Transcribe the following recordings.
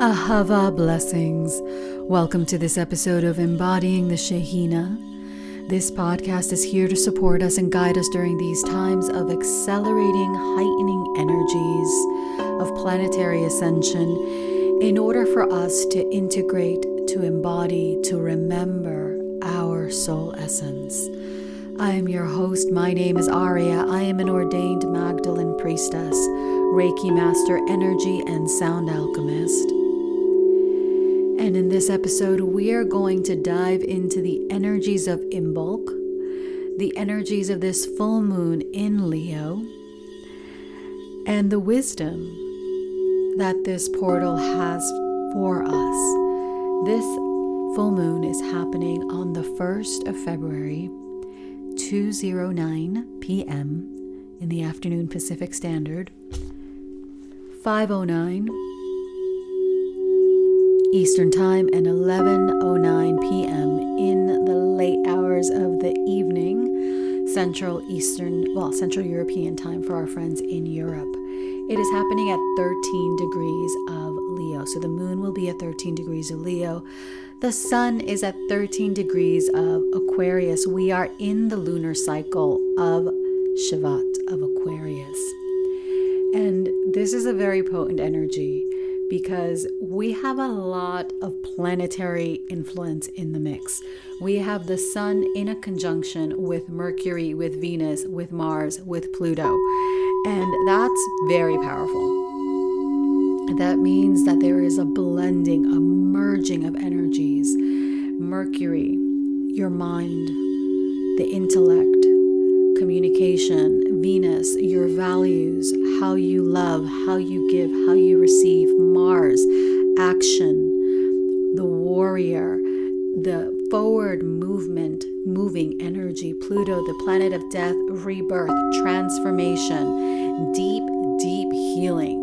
Ahava blessings. Welcome to this episode of Embodying the Shekhinah. This podcast is here to support us and guide us during these times of accelerating, heightening energies of planetary ascension in order for us to integrate, to embody, to remember our soul essence. I am your host. My name is Aurea. I am an ordained Magdalene priestess, Reiki master, energy, and sound alchemist. And in this episode, we are going to dive into the energies of Imbolc, the energies of this full moon in Leo, and the wisdom that this portal has for us. This full moon is happening on the 1st of February, 2:09 p.m. in the afternoon Pacific Standard, 5:09 Eastern Time, and 11:09 p.m. in the late hours of the evening, Central European Time for our friends in Europe. It is happening at 13 degrees of Leo. So the moon will be at 13 degrees of Leo. The sun is at 13 degrees of Aquarius. We are in the lunar cycle of Shabbat, of Aquarius. And this is a very potent energy, because we have a lot of planetary influence in the mix. We have the sun in a conjunction with Mercury, with Venus, with Mars, with Pluto. And that's very powerful. That means that there is a blending, a merging of energies. Mercury, your mind, the intellect, communication. Venus, your values, how you love, how you give, how you receive. Mars, action, the warrior, the forward moving energy. Pluto, the planet of death, rebirth, transformation, deep healing.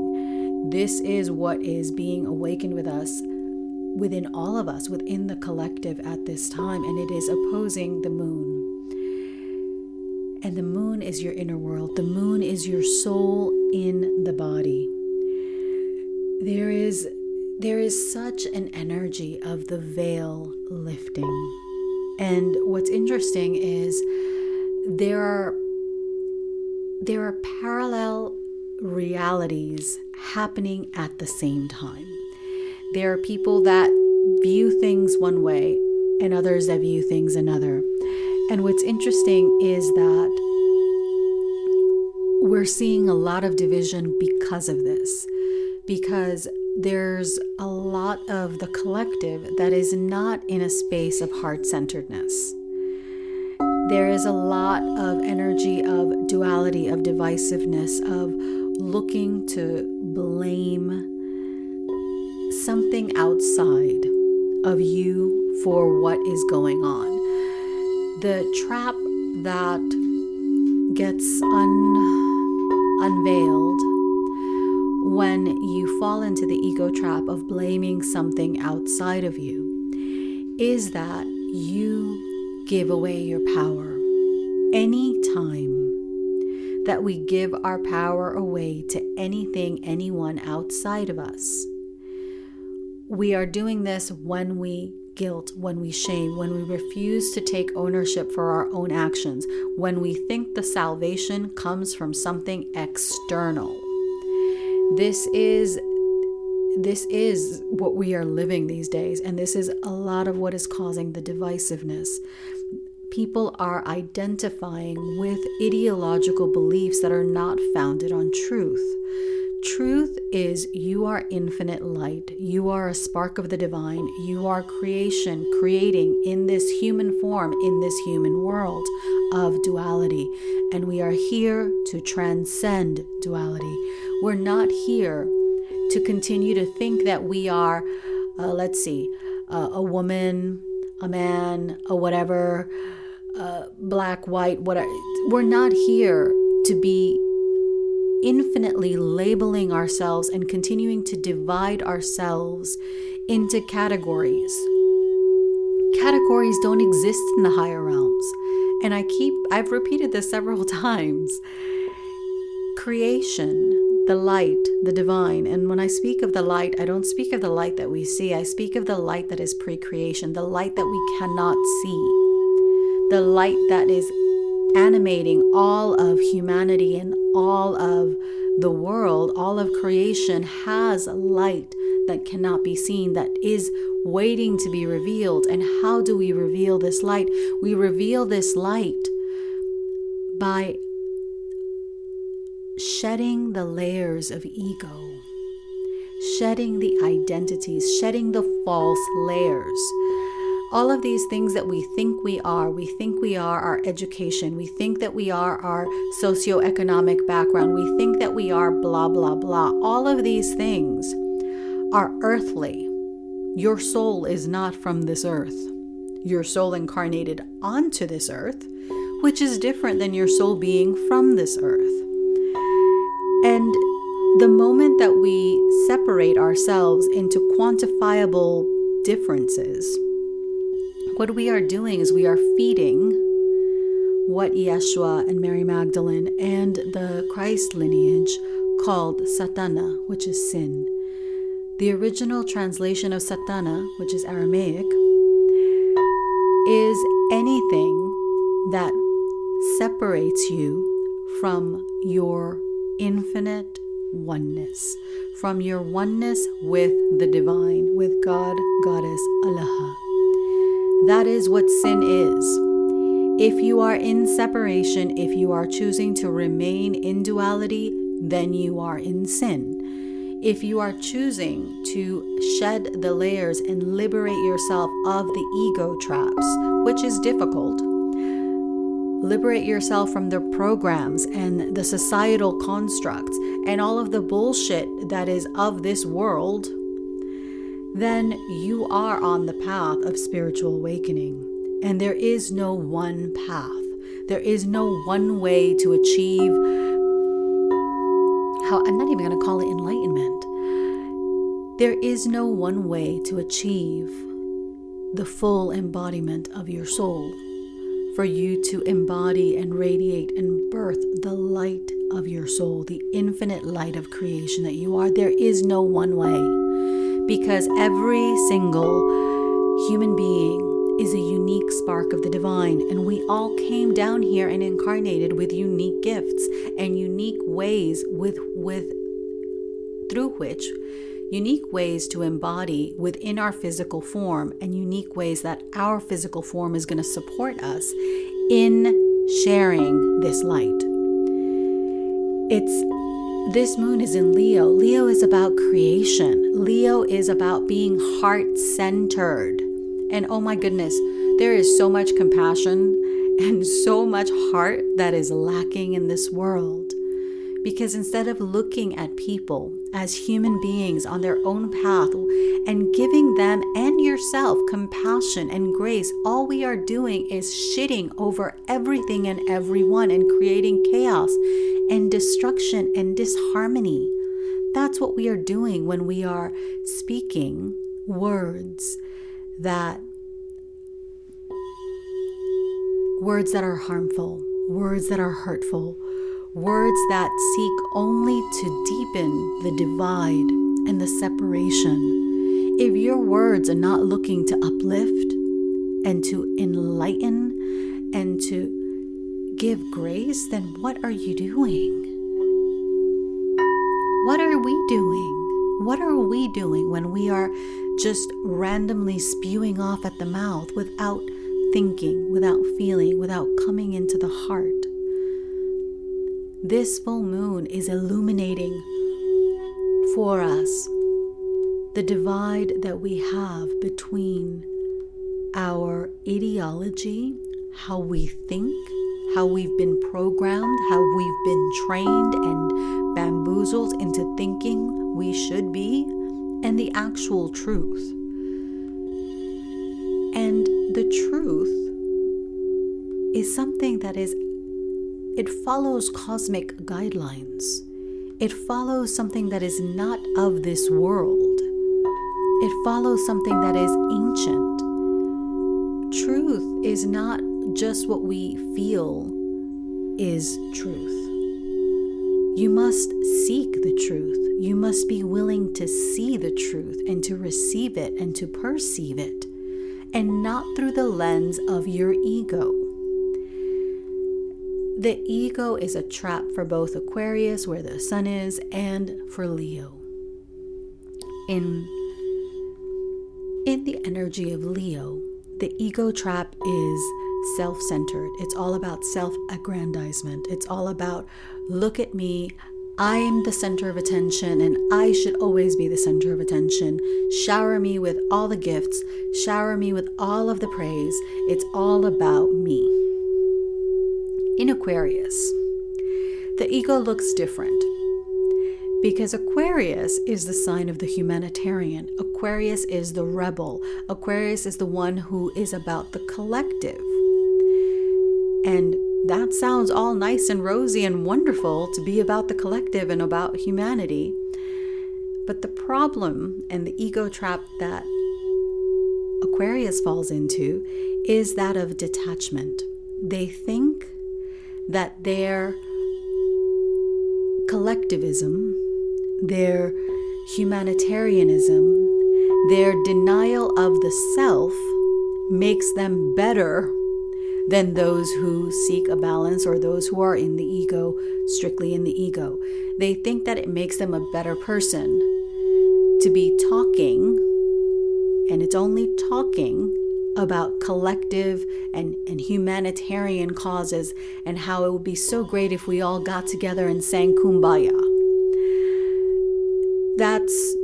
This is what is being awakened within all of us, within the collective at this time, and it is opposing the moon. And the moon is your inner world. The moon is your soul in the body. There is such an energy of the veil lifting. And what's interesting is there are parallel realities happening at the same time. There are people that view things one way and others that view things another. And what's interesting is that we're seeing a lot of division because of this, because there's a lot of the collective that is not in a space of heart-centeredness. There is a lot of energy of duality, of divisiveness, of looking to blame something outside of you for what is going on. The trap that gets unveiled when you fall into the ego trap of blaming something outside of you is that you give away your power. Any time that we give our power away to anything, anyone outside of us, we are doing this when we guilt, when we shame, when we refuse to take ownership for our own actions, when we think the salvation comes from something external. This is what we are living these days, and this is a lot of what is causing the divisiveness. People are identifying with ideological beliefs that are not founded on truth. Truth is you are infinite light. You are a spark of the divine. You are creation, creating in this human form, in this human world of duality. And we are here to transcend duality. We're not here to continue to think that we are, a woman, a man, a whatever, black, white, whatever. We're not here to be infinitely labeling ourselves and continuing to divide ourselves into categories. Categories don't exist in the higher realms. And I've repeated this several times. Creation, the light, the divine. And when I speak of the light, I don't speak of the light that we see. I speak of the light that is pre-creation, the light that we cannot see, the light that is animating all of humanity and all of the world. All of creation has light that cannot be seen, that is waiting to be revealed. And how do we reveal this light? We reveal this light by shedding the layers of ego, shedding the identities, shedding the false layers. All of these things that we think we are our education, we think that we are our socioeconomic background, we think that we are blah, blah, blah. All of these things are earthly. Your soul is not from this earth. Your soul incarnated onto this earth, which is different than your soul being from this earth. And the moment that we separate ourselves into quantifiable differences, what we are doing is we are feeding what Yeshua and Mary Magdalene and the Christ lineage called Satana, which is sin. The original translation of Satana, which is Aramaic, is anything that separates you from your infinite oneness, from your oneness with the divine, with God, Goddess, Allah. That is what sin is. If you are in separation, if you are choosing to remain in duality, then you are in sin. If you are choosing to shed the layers and liberate yourself of the ego traps, which is difficult, liberate yourself from the programs and the societal constructs and all of the bullshit that is of this world, then you are on the path of spiritual awakening. And there is no one path. There is no one way to achieve, I'm not even going to call it enlightenment. There is no one way to achieve the full embodiment of your soul, for you to embody and radiate and birth the light of your soul, the infinite light of creation that you are. There is no one way, because every single human being is a unique spark of the divine, and we all came down here and incarnated with unique gifts and unique ways unique ways to embody within our physical form, and unique ways that our physical form is going to support us in sharing this light. This moon is in Leo. Leo is about creation. Leo is about being heart-centered. And oh my goodness, there is so much compassion and so much heart that is lacking in this world. Because instead of looking at people as human beings on their own path and giving them and yourself compassion and grace, all we are doing is shitting over everything and everyone and creating chaos and destruction and disharmony. That's what we are doing when we are speaking words that are harmful, words that are hurtful, words that seek only to deepen the divide and the separation. If your words are not looking to uplift and to enlighten and to give grace, then what are you doing? What are we doing? What are we doing when we are just randomly spewing off at the mouth without thinking, without feeling, without coming into the heart? This full moon is illuminating for us the divide that we have between our ideology, how we think, how we've been programmed, how we've been trained and bamboozled into thinking we should be, and the actual truth. And the truth is something that it follows cosmic guidelines. It follows something that is not of this world. It follows something that is ancient. Truth is not just what we feel is truth. You must seek the truth. You must be willing to see the truth and to receive it and to perceive it, and not through the lens of your ego. The ego is a trap for both Aquarius, where the sun is, and for Leo. In the energy of Leo, the ego trap is self-centered. It's all about self-aggrandizement. It's all about, look at me, I am the center of attention and I should always be the center of attention. Shower me with all the gifts. Shower me with all of the praise. It's all about me. In Aquarius, the ego looks different because Aquarius is the sign of the humanitarian. Aquarius is the rebel. Aquarius is the one who is about the collective. And that sounds all nice and rosy and wonderful to be about the collective and about humanity. But the problem and the ego trap that Aquarius falls into is that of detachment. They think that their collectivism, their humanitarianism, their denial of the self makes them better than those who seek a balance or those who are in the ego, strictly in the ego. They think that it makes them a better person to be talking, and it's only talking about collective and humanitarian causes and how it would be so great if we all got together and sang Kumbaya. That's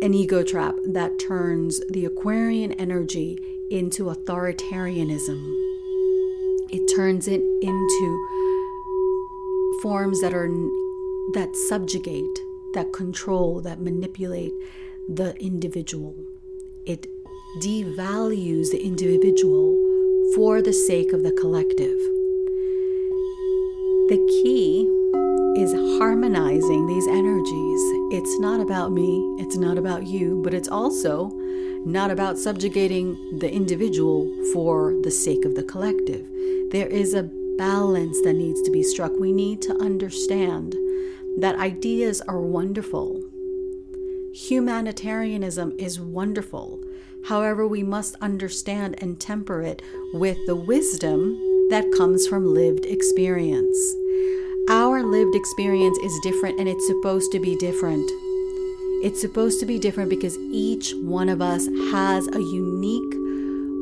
an ego trap that turns the Aquarian energy into authoritarianism. It turns it into forms that subjugate, that control, that manipulate the individual. It devalues the individual for the sake of the collective. The key is harmonizing these energies. It's not about me, it's not about you, but it's also not about subjugating the individual for the sake of the collective. There is a balance that needs to be struck. We need to understand that ideas are wonderful. Humanitarianism is wonderful. However, we must understand and temper it with the wisdom that comes from lived experience. Our lived experience is different, and it's supposed to be different. It's supposed to be different because each one of us has a unique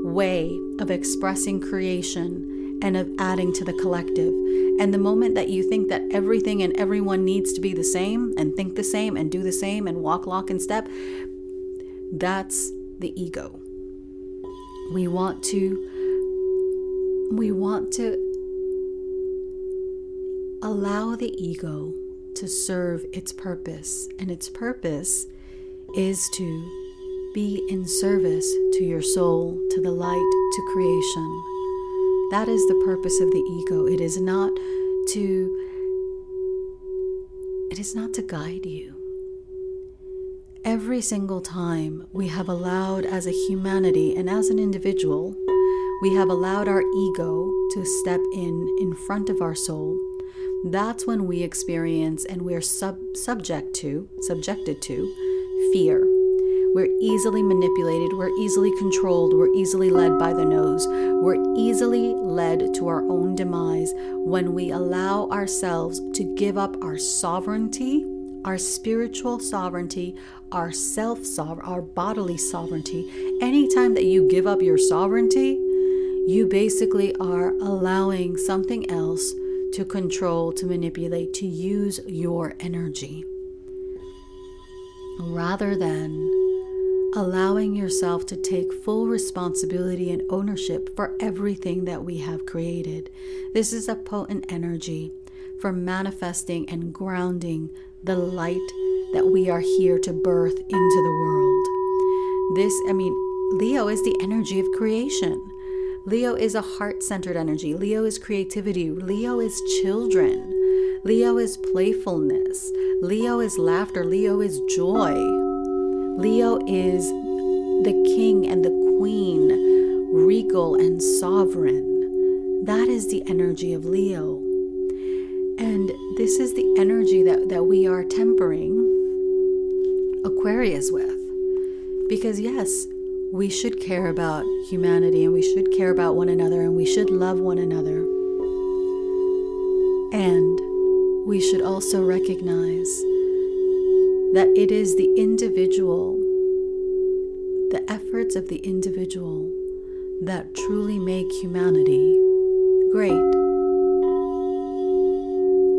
way of expressing creation and of adding to the collective. And the moment that you think that everything and everyone needs to be the same and think the same and do the same and walk lock and step, that's the ego. We want to allow the ego to serve its purpose, and its purpose is to be in service to your soul, to the light, to creation. That is the purpose of the ego. It is not to guide you. Every single time we have allowed, as a humanity and as an individual, we have allowed our ego to step in front of our soul. That's when we experience and we're subjected to fear. We're easily manipulated, we're easily controlled, we're easily led by the nose. We're easily led to our own demise when we allow ourselves to give up our sovereignty, our spiritual sovereignty, our our bodily sovereignty. Anytime that you give up your sovereignty, you basically are allowing something else to control, to manipulate, to use your energy, rather than allowing yourself to take full responsibility and ownership for everything that we have created. This is a potent energy for manifesting and grounding the light that we are here to birth into the world. Leo is the energy of creation. Leo is a heart-centered energy. Leo is creativity. Leo is children. Leo is playfulness. Leo is laughter. Leo is joy. Leo is the king and the queen, regal and sovereign. That is the energy of Leo. And this is the energy that we are tempering Aquarius with. Because yes, we should care about humanity, and we should care about one another, and we should love one another. And we should also recognize that it is the individual, the efforts of the individual, that truly make humanity great.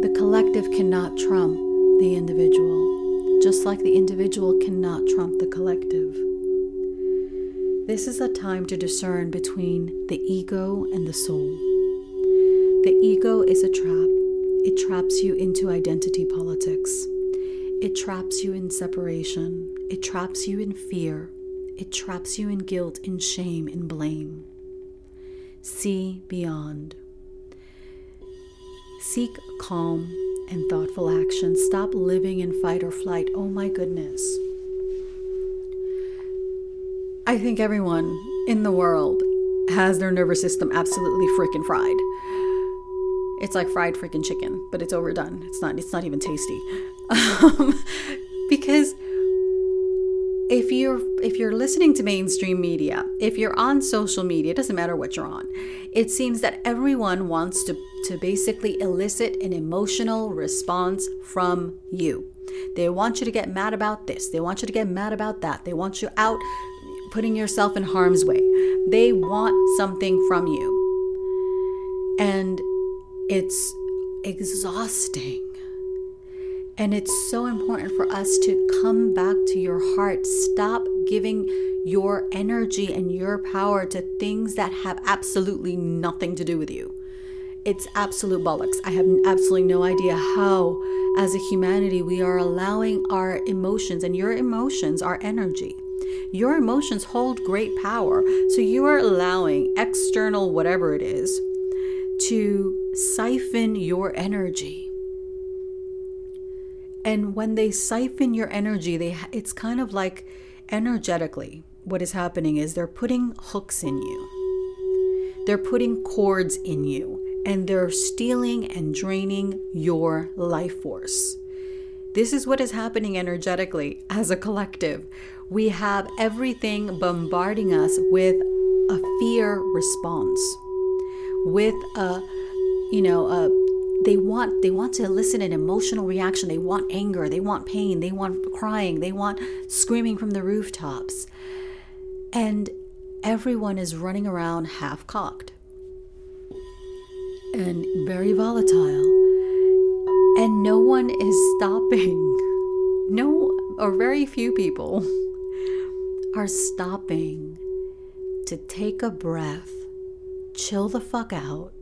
The collective cannot trump the individual, just like the individual cannot trump the collective. This is a time to discern between the ego and the soul. The ego is a trap. It traps you into identity politics. It traps you in separation. It traps you in fear. It traps you in guilt, in shame, in blame. See beyond. Seek calm and thoughtful action. Stop living in fight or flight. Oh my goodness. I think everyone in the world has their nervous system absolutely freaking fried. It's like fried freaking chicken, but it's overdone. It's not even tasty. Because if you're listening to mainstream media, if you're on social media, it doesn't matter what you're on. It seems that everyone wants to basically elicit an emotional response from you. They want you to get mad about this. They want you to get mad about that. They want you out putting yourself in harm's way. They want something from you. And it's exhausting. And it's so important for us to come back to your heart. Stop giving your energy and your power to things that have absolutely nothing to do with you. It's absolute bollocks. I have absolutely no idea how, as a humanity, we are allowing our emotions, and your emotions are energy. Your emotions hold great power. So you are allowing external, whatever it is, to siphon your energy. And when they siphon your energy, it's kind of like energetically, what is happening is they're putting hooks in you. They're putting cords in you, and they're stealing and draining your life force. This is what is happening energetically as a collective. We have everything bombarding us with a fear response, with they want to elicit an emotional reaction. They want anger, they want pain, they want crying, they want screaming from the rooftops. And everyone is running around half-cocked and very volatile. And no one is stopping. Or very few people are stopping to take a breath, chill the fuck out,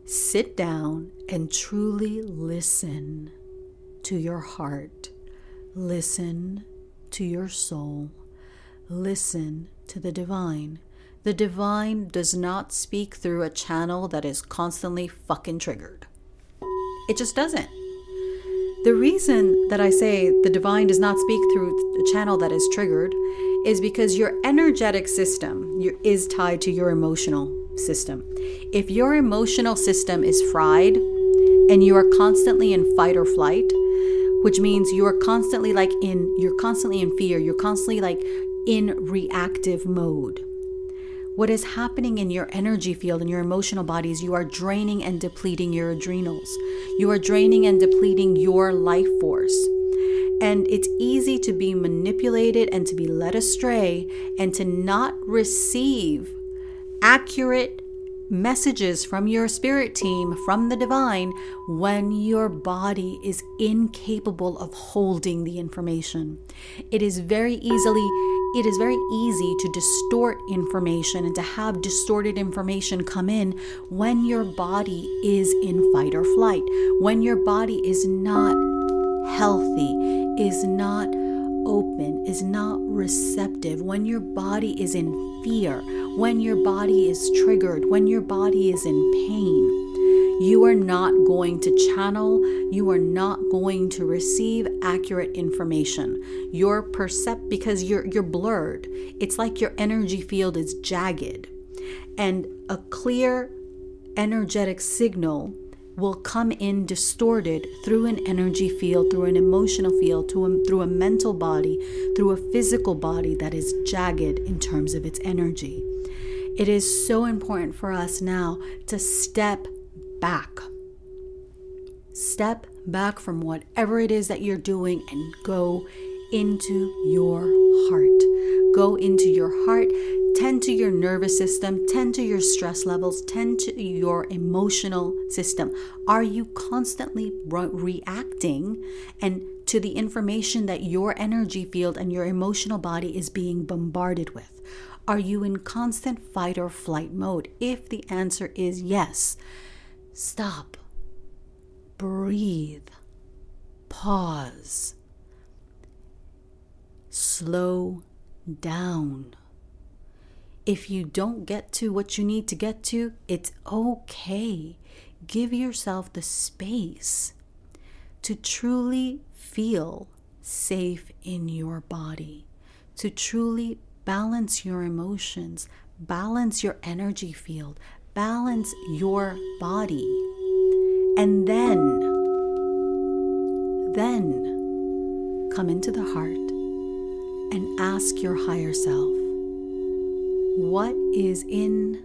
sit down and truly listen to your heart. Listen to your soul. Listen to the divine. The divine does not speak through a channel that is constantly fucking triggered. It just doesn't. The reason that I say the divine does not speak through a channel that is triggered is because your energetic system is tied to your emotional system. If your emotional system is fried and you are constantly in fight or flight, which means you're constantly in fear, you're constantly in reactive mode. What is happening in your energy field, in your emotional body, is you are draining and depleting your adrenals. You are draining and depleting your life force. And it's easy to be manipulated and to be led astray and to not receive accurate messages from your spirit team, from the divine, when your body is incapable of holding the information. It is very easy to distort information and to have distorted information come in when your body is in fight or flight, when your body is not healthy, is not open, is not receptive, when your body is in fear, when your body is triggered, when your body is in pain. You are not going to channel, you are not going to receive accurate information. Because you're blurred. It's like your energy field is jagged. And a clear energetic signal will come in distorted through an energy field, through an emotional field, through a mental body, through a physical body that is jagged in terms of its energy. It is so important for us now to step back. Step back from whatever it is that you're doing and go into your heart. Go into your heart. Tend to your nervous system, tend to your stress levels, tend to your emotional system. Are you constantly reacting and to the information that your energy field and your emotional body is being bombarded with? Are you in constant fight or flight mode? If the answer is yes, stop, breathe, pause, slow down. If you don't get to what you need to get to, it's okay. Give yourself the space to truly feel safe in your body, to truly balance your emotions, balance your energy field, balance your body. And then come into the heart and ask your higher self, what is in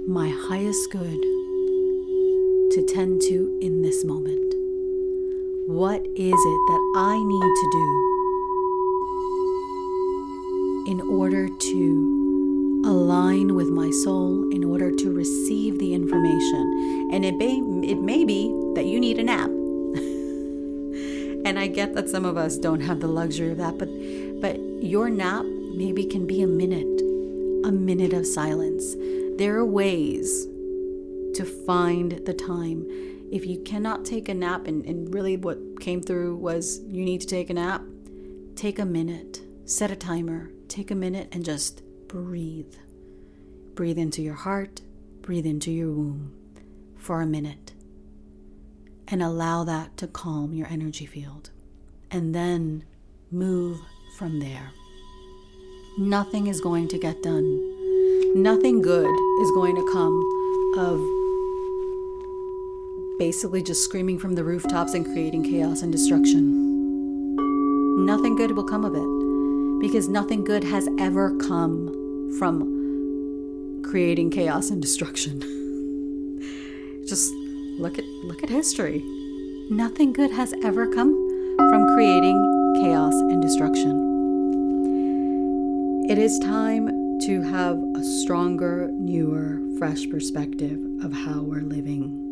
my highest good to tend to in this moment? What is it that I need to do in order to align with my soul, in order to receive the information? And it may be that you need a nap. And I get that some of us don't have the luxury of that, but your nap maybe can be a minute of silence. There are ways to find the time. If you cannot take a nap, and really what came through was you need to take a nap, take a minute, set a timer, take a minute and just breathe. Breathe into your heart, breathe into your womb for a minute, and allow that to calm your energy field. And then move from there. Nothing is going to get done. Nothing good is going to come of basically just screaming from the rooftops and creating chaos and destruction. Nothing good will come of it, because nothing good has ever come from creating chaos and destruction. Just look at history. Nothing good has ever come from creating chaos and destruction. It is time to have a stronger, newer, fresh perspective of how we're living.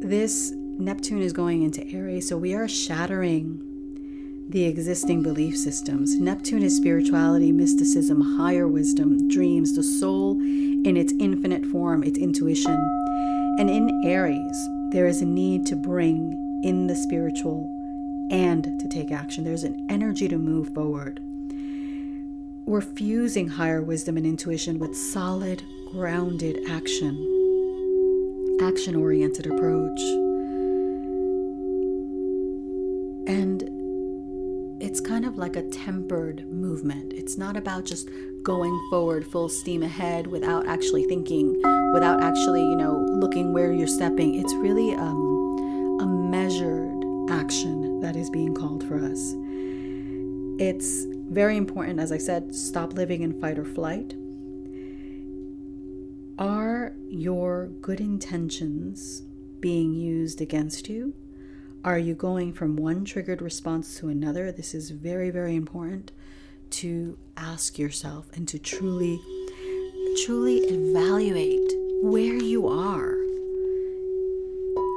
This Neptune is going into Aries, so we are shattering the existing belief systems. Neptune is spirituality, mysticism, higher wisdom, dreams, the soul in its infinite form, its intuition. And in Aries, there is a need to bring in the spiritual and to take action. There's an energy to move forward. We're fusing higher wisdom and intuition with solid, grounded action-oriented approach. And it's kind of like a tempered movement. It's not about just going forward full steam ahead without actually thinking, without actually, looking where you're stepping. It's really a measured action that is being called for us. It's very important, as I said, stop living in fight or flight. Are your good intentions being used against you? Are you going from one triggered response to another? This is very, very important to ask yourself and to truly evaluate where you are.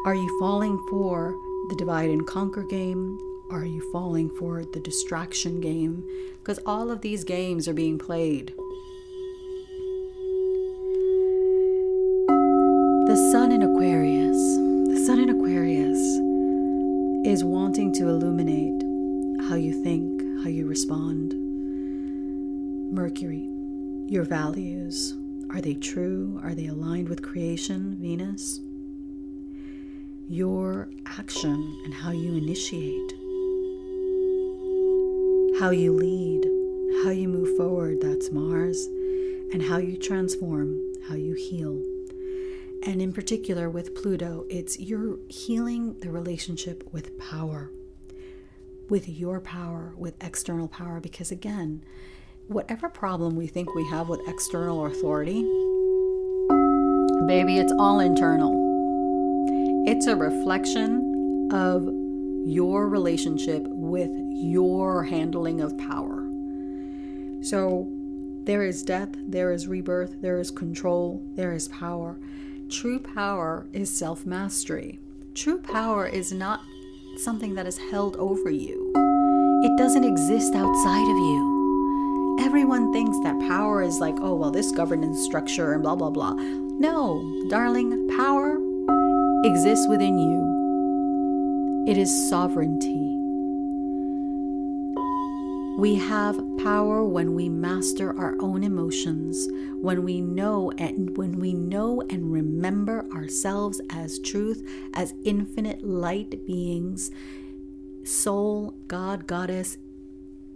Are you falling for the divide and conquer game? Are you falling for the distraction game? Because all of these games are being played. The sun in Aquarius is wanting to illuminate how you think, how you respond. Mercury, your values, are they true? Are they aligned with creation? Venus, your action and how you initiate, how you lead, how you move forward, that's Mars, and how you transform, how you heal. And in particular with Pluto, it's you're healing the relationship with power, with your power, with external power. Because again, whatever problem we think we have with external authority, baby, it's all internal. It's a reflection of your relationship with your handling of power. So there is death, there is rebirth, there is control, there is power. True power is self-mastery. True power is not something that is held over you. It doesn't exist outside of you. Everyone thinks that power is like, oh, well, this governance structure and blah, blah, blah. No, darling, power exists within you. It is sovereignty. We have power when we master our own emotions, when we know and remember ourselves as truth, as infinite light beings, soul, God, goddess,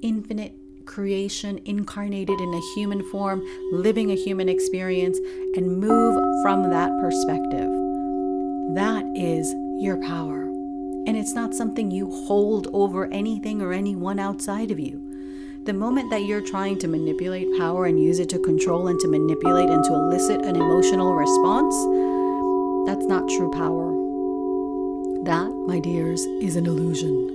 infinite creation incarnated in a human form, living a human experience, and move from that perspective. That is your power. And it's not something you hold over anything or anyone outside of you. The moment that you're trying to manipulate power and use it to control and to manipulate and to elicit an emotional response, that's not true power. That, my dears, is an illusion.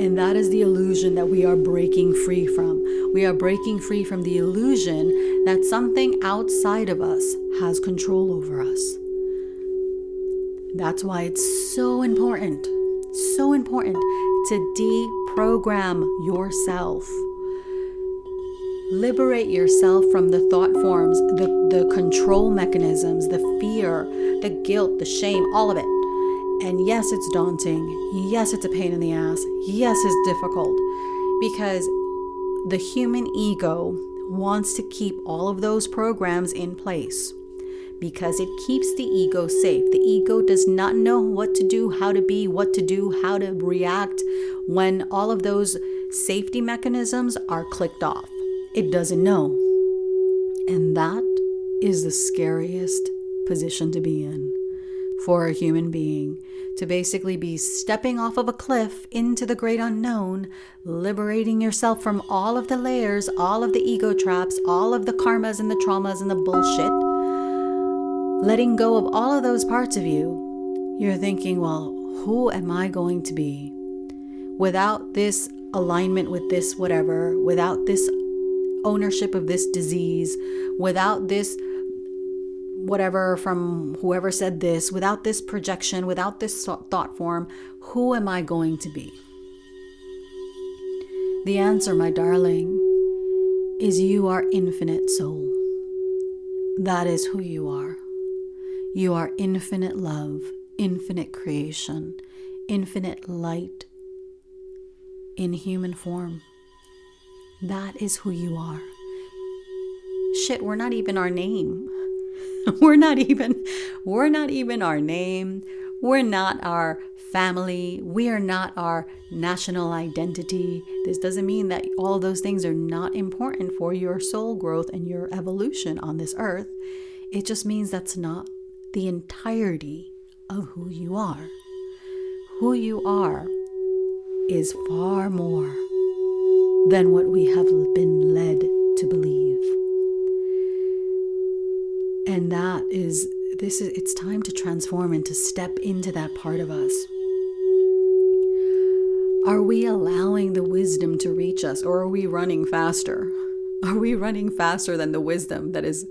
And that is the illusion that we are breaking free from. We are breaking free from the illusion that something outside of us has control over us. That's why it's so important to deprogram yourself. Liberate yourself from the thought forms, the control mechanisms, the fear, the guilt, the shame, all of it. And yes, it's daunting. Yes, it's a pain in the ass. Yes, it's difficult. Because the human ego wants to keep all of those programs in place. Because it keeps the ego safe. The ego does not know what to do, how to be, what to do, how to react when all of those safety mechanisms are clicked off. It doesn't know. And that is the scariest position to be in for a human being, to basically be stepping off of a cliff into the great unknown, liberating yourself from all of the layers, all of the ego traps, all of the karmas and the traumas and the bullshit. Letting go of all of those parts of you, you're thinking, well, who am I going to be without this alignment with this whatever, without this ownership of this disease, without this whatever from whoever said this, without this projection, without this thought form, who am I going to be? The answer, my darling, is you are infinite soul. That is who you are. You are infinite love, infinite creation, infinite light in human form. That is who you are. Shit, we're not even our name. We're not even our name. We're not our family. We are not our national identity. This doesn't mean that all of those things are not important for your soul growth and your evolution on this earth. It just means that's not the entirety of who you are. Who you are is far more than what we have been led to believe. And it's time to transform and to step into that part of us. Are we allowing the wisdom to reach us, or are we running faster? Are we running faster than the wisdom that is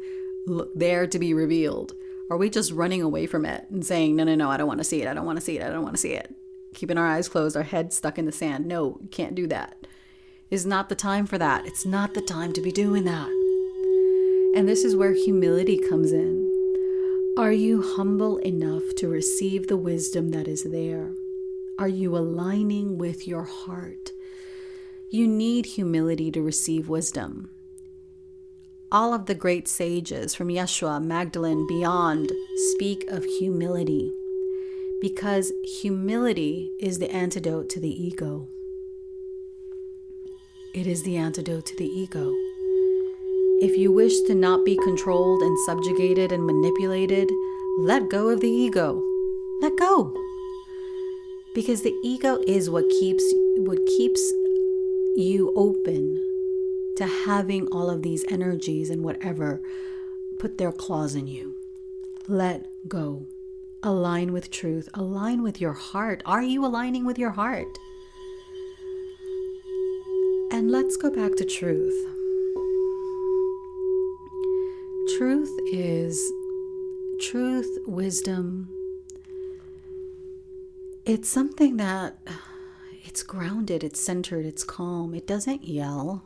there to be revealed? Are we just running away from it and saying, no, I don't want to see it. I don't want to see it. I don't want to see it. Keeping our eyes closed, our heads stuck in the sand. No, you can't do that. It's not the time for that. It's not the time to be doing that. And this is where humility comes in. Are you humble enough to receive the wisdom that is there? Are you aligning with your heart? You need humility to receive wisdom. All of the great sages from Yeshua, Magdalene, beyond speak of humility, because humility is the antidote to the ego. It is the antidote to the ego. If you wish to not be controlled and subjugated and manipulated, let go of the ego. Let go. Because the ego is what keeps you open to having all of these energies and whatever put their claws in you. Let go. Align with truth. Align with your heart. Are you aligning with your heart? And let's go back to truth. Truth, wisdom. It's something that it's grounded, it's centered, it's calm. It doesn't yell.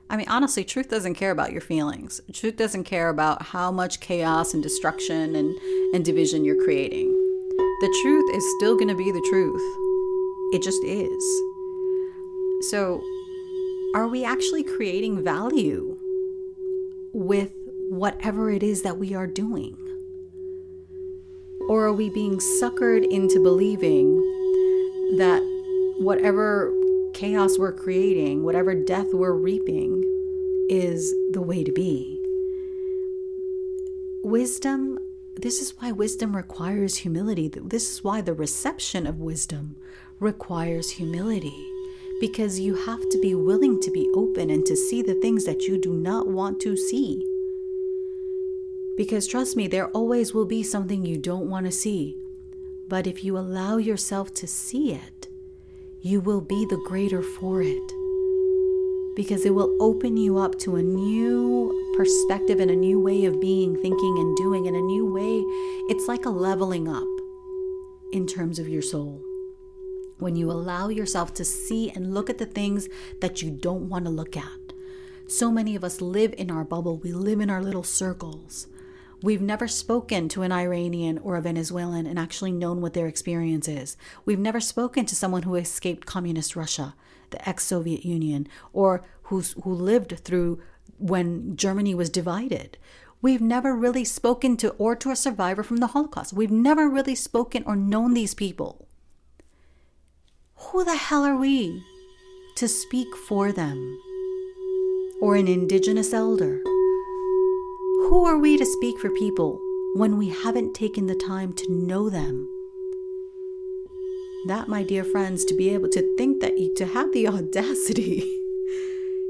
I mean, honestly, truth doesn't care about your feelings. Truth doesn't care about how much chaos and destruction and division you're creating. The truth is still going to be the truth. It just is. So, are we actually creating value with whatever it is that we are doing? Or are we being suckered into believing that whatever chaos we're creating, whatever death we're reaping, is the way to be? Wisdom, this is why wisdom requires humility. This is why the reception of wisdom requires humility. Because you have to be willing to be open and to see the things that you do not want to see. Because trust me, there always will be something you don't want to see. But if you allow yourself to see it, you will be the greater for it. Because it will open you up to a new perspective and a new way of being, thinking, and doing, and a new way. It's like a leveling up in terms of your soul. When you allow yourself to see and look at the things that you don't want to look at. So many of us live in our bubble. We live in our little circles. We've never spoken to an Iranian or a Venezuelan and actually known what their experience is. We've never spoken to someone who escaped communist Russia, the ex-Soviet Union, or who lived through when Germany was divided. We've never really spoken to a survivor from the Holocaust. We've never really spoken or known these people. Who the hell are we to speak for them? Or an indigenous elder? Who are we to speak for people when we haven't taken the time to know them? That, my dear friends, to be able to think that to have the audacity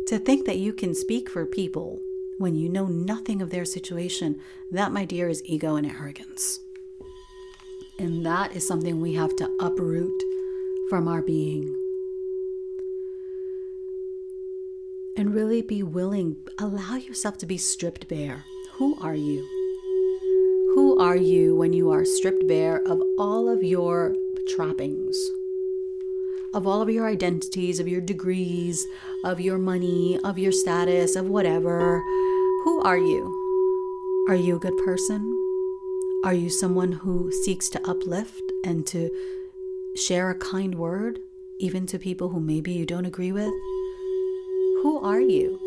to think that you can speak for people when you know nothing of their situation, that, my dear, is ego and arrogance. And that is something we have to uproot from our being. And really be willing, allow yourself to be stripped bare. Who are you? Who are you when you are stripped bare of all of your trappings, of all of your identities, of your degrees, of your money, of your status, of whatever? Who are you? Are you a good person? Are you someone who seeks to uplift and to share a kind word, even to people who maybe you don't agree with? Who are you?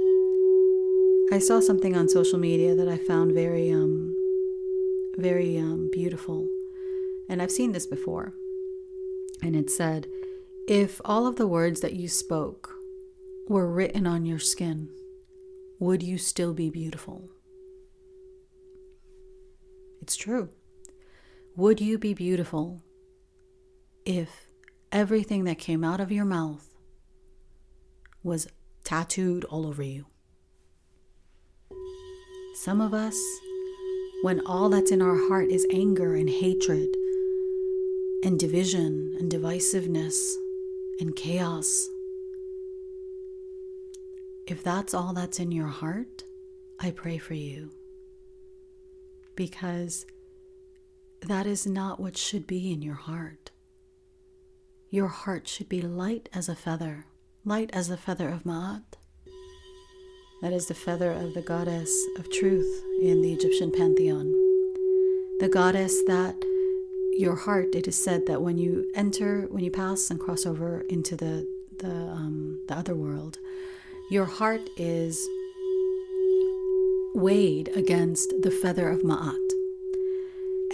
I saw something on social media that I found very beautiful. And I've seen this before. And it said, if all of the words that you spoke were written on your skin, would you still be beautiful? It's true. Would you be beautiful if everything that came out of your mouth was tattooed all over you? Some of us, when all that's in our heart is anger and hatred and division and divisiveness and chaos, if that's all that's in your heart, I pray for you. Because that is not what should be in your heart. Your heart should be light as a feather of Ma'at. That is the feather of the goddess of truth in the Egyptian pantheon. The goddess that your heart, it is said that when you pass and cross over into the other world, your heart is weighed against the feather of Ma'at.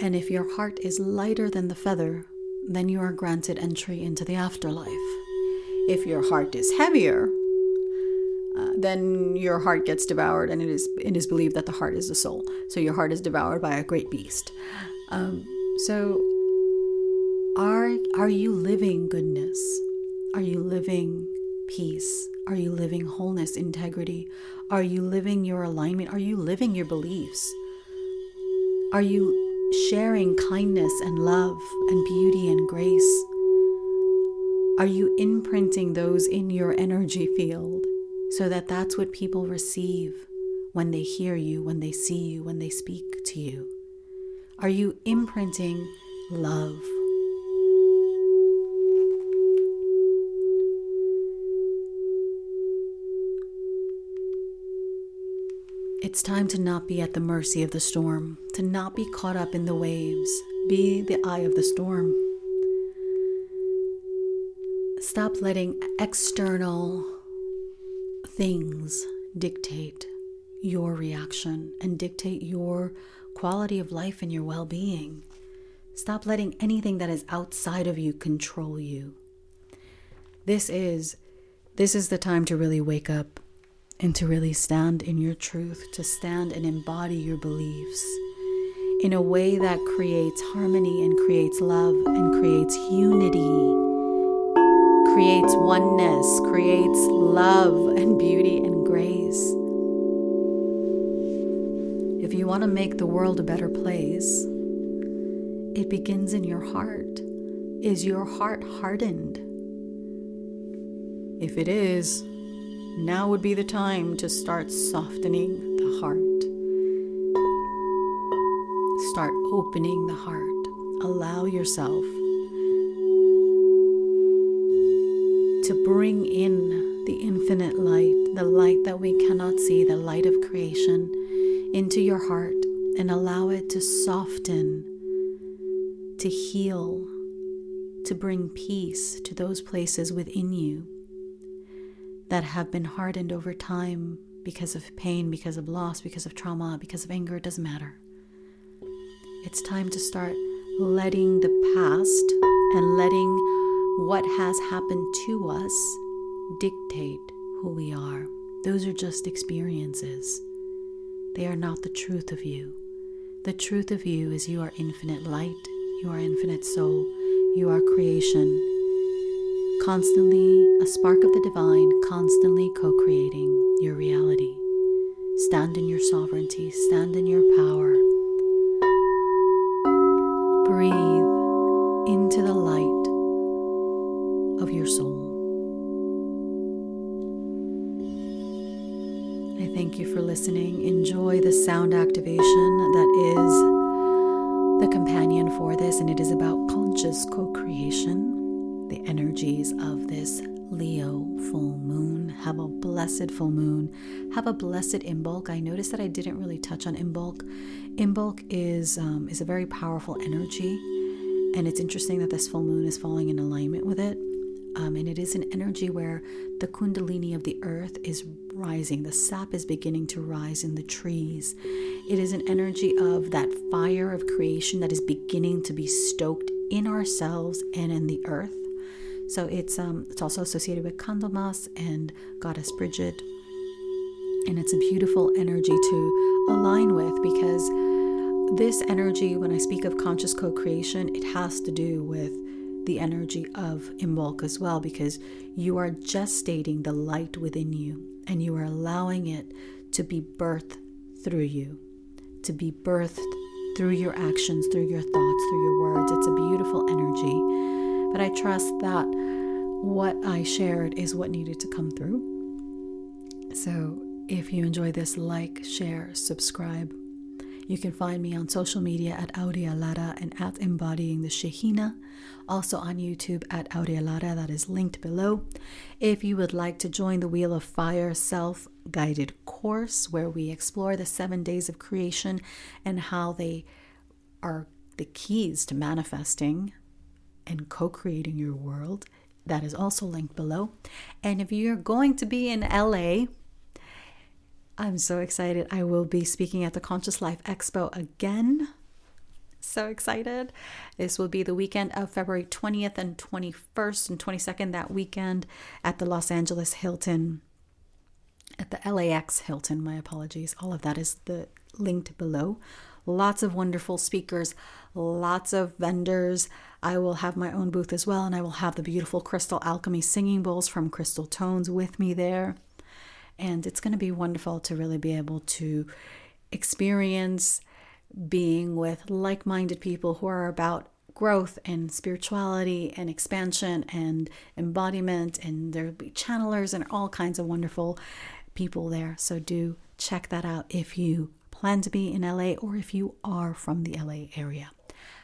And if your heart is lighter than the feather, then you are granted entry into the afterlife. If your heart is heavier, then your heart gets devoured, and it is believed that the heart is the soul. So your heart is devoured by a great beast. So are you living goodness? Are you living peace? Are you living wholeness, integrity? Are you living your alignment? Are you living your beliefs? Are you sharing kindness and love and beauty and grace? Are you imprinting those in your energy field so that that's what people receive when they hear you, when they see you, when they speak to you? Are you imprinting love? It's time to not be at the mercy of the storm, to not be caught up in the waves. Be the eye of the storm. Stop letting external things dictate your reaction and dictate your quality of life and your well-being. Stop letting anything that is outside of you control you. This is the time to really wake up and to really stand in your truth, to stand and embody your beliefs in a way that creates harmony and creates love and creates unity, creates oneness, creates love and beauty and grace. If you want to make the world a better place, it begins in your heart. Is your heart hardened? If it is, now would be the time to start softening the heart. Start opening the heart. Allow yourself to bring in the infinite light, the light that we cannot see, the light of creation, into your heart, and allow it to soften, to heal, to bring peace to those places within you that have been hardened over time because of pain, because of loss, because of trauma, because of anger. It doesn't matter. It's time to start letting the past and letting what has happened to us dictate who we are. Those are just experiences. They are not the truth of you. The truth of you is you are infinite light, you are infinite soul, you are creation, constantly a spark of the divine, constantly co-creating your reality. Stand in your sovereignty, stand in your power. Breathe into the light of your soul. I thank you for listening. Enjoy the sound activation that is the companion for this, and it is about conscious co-creation, the energies of this Leo full moon. Have a blessed full moon. Have a blessed Imbolc. I noticed that I didn't really touch on Imbolc. Imbolc is a very powerful energy, and it's interesting that this full moon is falling in alignment with it. And it is an energy where the kundalini of the earth is rising. The sap is beginning to rise in the trees. It is an energy of that fire of creation that is beginning to be stoked in ourselves and in the earth. So it's also associated with Candlemas and Goddess Bridget. And it's a beautiful energy to align with, because this energy, when I speak of conscious co-creation, it has to do with the energy of Imbolc as well, because you are gestating the light within you and you are allowing it to be birthed through you, to be birthed through your actions, through your thoughts, through your words. It's a beautiful energy, but I trust that what I shared is what needed to come through. So if you enjoy this, like, share, subscribe. You can find me on social media at Aurea and at Embodying the Shekhinah. Also on YouTube at Aurea, that is linked below. If you would like to join the Wheel of Fire self-guided course, where we explore the 7 days of creation and how they are the keys to manifesting and co-creating your world, that is also linked below. And if you're going to be in LA, I'm so excited. I will be speaking at the Conscious Life Expo again. So excited. This will be the weekend of February 20th and 21st and 22nd, that weekend at the Los Angeles Hilton. at the LAX Hilton. My apologies. All of that is linked below. Lots of wonderful speakers, lots of vendors. I will have my own booth as well, and I will have the beautiful Crystal Alchemy singing bowls from Crystal Tones with me there. And it's going to be wonderful to really be able to experience being with like-minded people who are about growth and spirituality and expansion and embodiment, and there'll be channelers and all kinds of wonderful people there. So do check that out if you plan to be in LA or if you are from the LA area.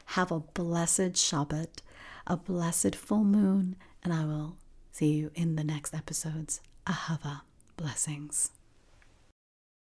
Have a blessed Shabbat, a blessed full moon, and I will see you in the next episodes. Ahava. Blessings.